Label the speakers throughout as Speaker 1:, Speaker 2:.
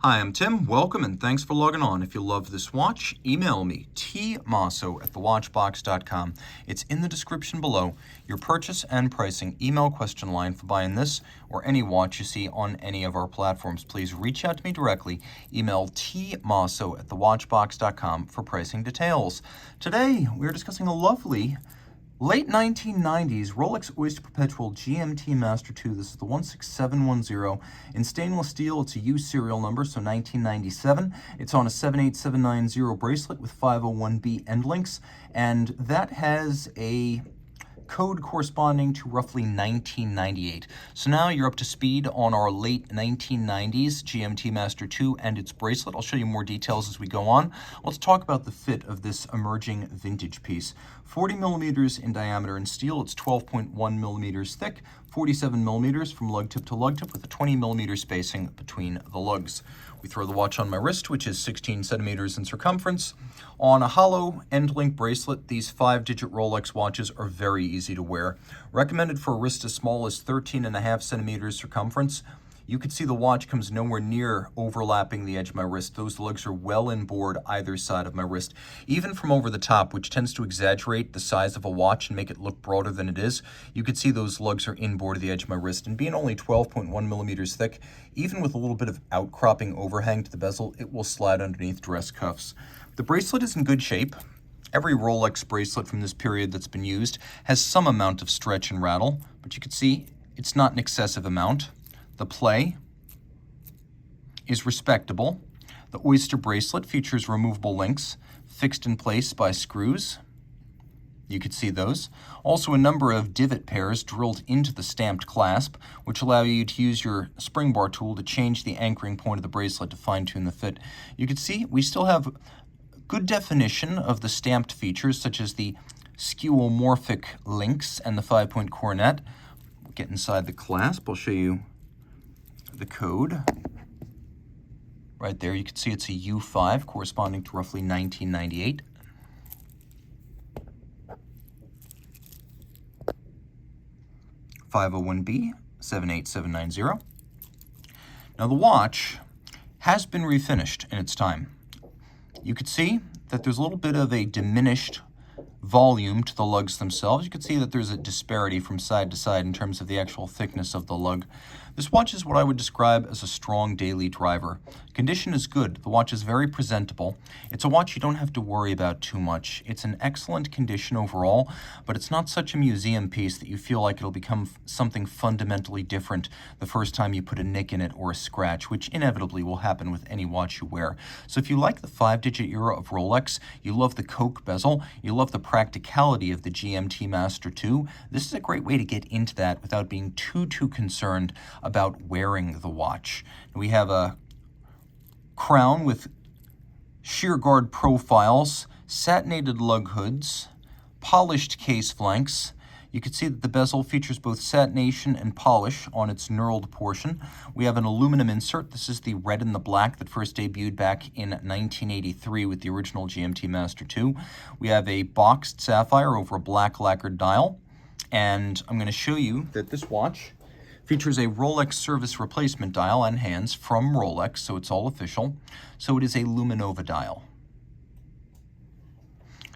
Speaker 1: Hi, I'm Tim. Welcome and thanks for logging on. If you love this watch, email me, tmosso@thewatchbox.com. It's in the description below. Your purchase and pricing email question line for buying this or any watch you see on any of our platforms. Please reach out to me directly. Email tmosso@thewatchbox.com for pricing details. Today, we're discussing a lovely late 1990s Rolex Oyster Perpetual GMT-Master II. This is the 16710 in stainless steel. It's a U serial number, so 1997. It's on a 78790 bracelet with 501B end links, and that has a code corresponding to roughly 1998. So now you're up to speed on our late 1990s GMT-Master II and its bracelet. I'll show you more details as we go on. Let's talk about the fit of this emerging vintage piece. 40 millimeters in diameter in steel. It's 12.1 millimeters thick, 47 millimeters from lug tip to lug tip with a 20 millimeter spacing between the lugs. We throw the watch on my wrist, which is 16 centimeters in circumference. On a hollow end-link bracelet, these 5-digit Rolex watches are very easy to wear. Recommended for a wrist as small as 13.5 centimeters circumference. You can see the watch comes nowhere near overlapping the edge of my wrist. Those lugs are well inboard either side of my wrist. Even from over the top, which tends to exaggerate the size of a watch and make it look broader than it is, you can see those lugs are inboard the edge of my wrist. And being only 12.1 millimeters thick, even with a little bit of outcropping overhang to the bezel, it will slide underneath dress cuffs. The bracelet is in good shape. Every Rolex bracelet from this period that's been used has some amount of stretch and rattle, but you can see it's not an excessive amount. The play is respectable. The Oyster bracelet features removable links fixed in place by screws. You could see those. Also a number of divot pairs drilled into the stamped clasp, which allow you to use your spring bar tool to change the anchoring point of the bracelet to fine-tune the fit. You can see we still have good definition of the stamped features, such as the skeuomorphic links and the 5-point coronet. We'll get inside the clasp. I'll show you the code. Right there, you can see it's a U5 corresponding to roughly 1998. (501B) 78790. Now the watch has been refinished in its time. You could see that there's a little bit of a diminished volume to the lugs themselves. You can see that there's a disparity from side to side in terms of the actual thickness of the lug. This watch is what I would describe as a strong daily driver. Condition is good. The watch is very presentable. It's a watch you don't have to worry about too much. It's in excellent condition overall, but it's not such a museum piece that you feel like it'll become something fundamentally different the first time you put a nick in it or a scratch, which inevitably will happen with any watch you wear. So if you like the 5-digit era of Rolex, you love the Coke bezel, you love the practicality of the GMT-Master II, this is a great way to get into that without being too concerned about wearing the watch. We have a crown with sheer guard profiles, satinated lug hoods, polished case flanks. You can see that the bezel features both satination and polish on its knurled portion. We have an aluminum insert. This is the red and the black that first debuted back in 1983 with the original GMT-Master II. We have a boxed sapphire over a black lacquered dial. And I'm going to show you that this watch features a Rolex service replacement dial and hands from Rolex, so it's all official. So it is a Luminova dial.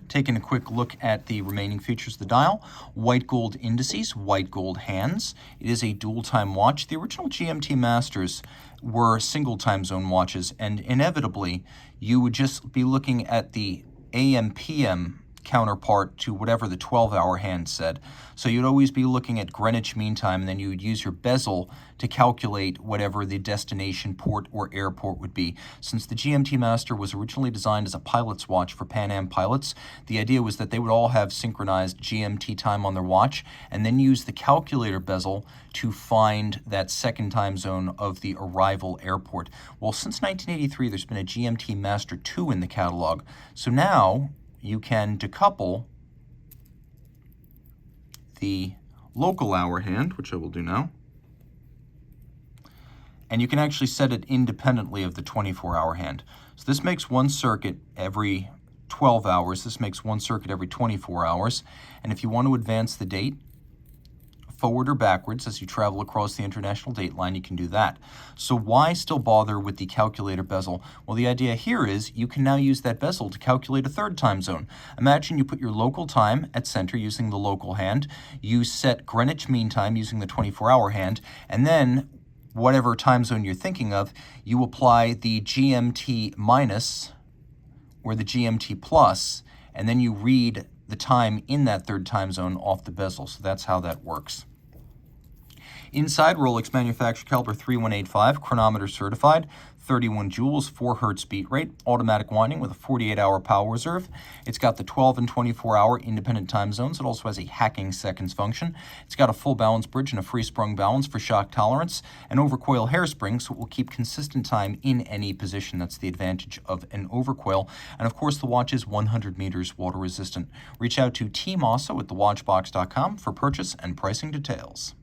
Speaker 1: Taking a quick look at the remaining features of the dial: white gold indices, white gold hands. It is a dual time watch. The original GMT Masters were single time zone watches, and inevitably you would just be looking at the AM/PM counterpart to whatever the 12-hour hand said. So you'd always be looking at Greenwich Mean Time, and then you would use your bezel to calculate whatever the destination port or airport would be. Since the GMT Master was originally designed as a pilot's watch for Pan Am pilots, the idea was that they would all have synchronized GMT time on their watch and then use the calculator bezel to find that second time zone of the arrival airport. Well, since 1983, there's been a GMT Master II in the catalog. So now you can decouple the local hour hand, which I will do now, and you can actually set it independently of the 24-hour hand. So this makes one circuit every 12 hours. This makes one circuit every 24 hours. And if you want to advance the date, forward or backwards as you travel across the international date line, you can do that. So why still bother with the calculator bezel? Well, the idea here is you can now use that bezel to calculate a third time zone. Imagine you put your local time at center using the local hand, you set Greenwich Mean Time using the 24-hour hand, and then whatever time zone you're thinking of, you apply the GMT minus or the GMT plus, and then you read the time in that third time zone off the bezel. So that's how that works. Inside, Rolex manufactured caliber 3185, chronometer certified, 31 joules, 4 hertz beat rate, automatic winding with a 48-hour power reserve. It's got the 12 and 24-hour independent time zones. It also has a hacking seconds function. It's got a full balance bridge and a free sprung balance for shock tolerance, an overcoil hairspring, so it will keep consistent time in any position. That's the advantage of an overcoil. And of course, the watch is 100 meters water resistant. Reach out to Team Mosso at thewatchbox.com for purchase and pricing details.